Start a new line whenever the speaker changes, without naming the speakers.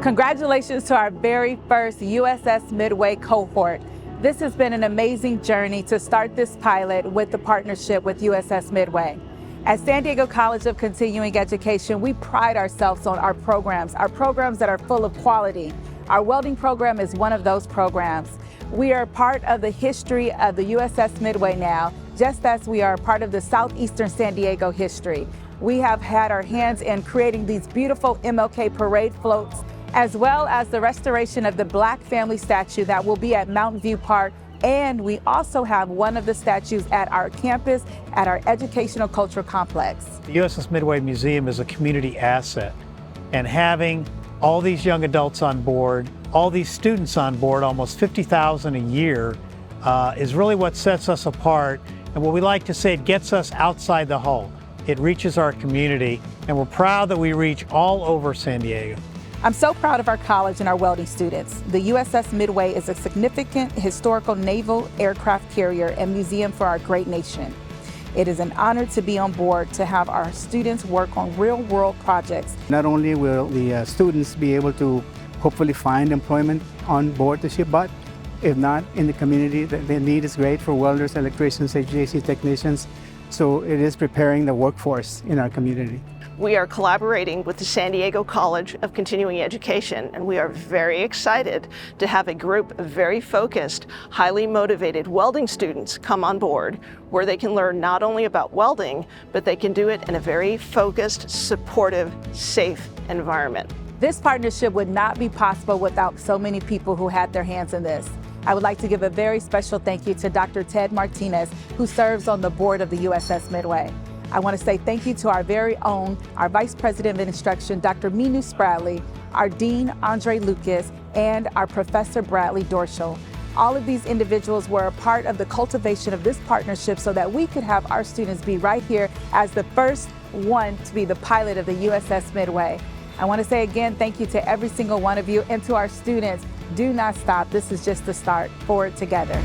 Congratulations to our very first USS Midway cohort. This has been an amazing journey to start this pilot with the partnership with USS Midway. At San Diego College of Continuing Education, we pride ourselves on our programs that are full of quality. Our welding program is one of those programs. We are part of the history of the USS Midway now, just as we are part of the Southeastern San Diego history. We have had our hands in creating these beautiful MLK parade floats, as well as the restoration of the Black family statue that will be at Mountain View Park. And we also have one of the statues at our campus at our Educational Cultural Complex.
The USS Midway Museum is a community asset, and having all these young adults on board, all these students on board, almost 50,000 a year, is really what sets us apart. And what we like to say, it gets us outside the hull. It reaches our community, and we're proud that we reach all over San Diego.
I'm so proud of our college and our welding students. The USS Midway is a significant historical naval aircraft carrier and museum for our great nation. It is an honor to be on board to have our students work on real-world projects.
Not only will the students be able to hopefully find employment on board the ship, but if not in the community, the need is great for welders, electricians, HVAC technicians. So it is preparing the workforce in our community.
We are collaborating with the San Diego College of Continuing Education, and we are very excited to have a group of very focused, highly motivated welding students come on board, where they can learn not only about welding, but they can do it in a very focused, supportive, safe environment.
This partnership would not be possible without so many people who had their hands in this. I would like to give a very special thank you to Dr. Ted Martinez, who serves on the board of the USS Midway. I want to say thank you to our very own, our Vice President of Instruction, Dr. Minu Spradley, our Dean, Andre Lucas, and our Professor Bradley Dorschel. All of these individuals were a part of the cultivation of this partnership so that we could have our students be right here as the first one to be the pilot of the USS Midway. I want to say again, thank you to every single one of you, and to our students, do not stop. This is just the start. Forward together.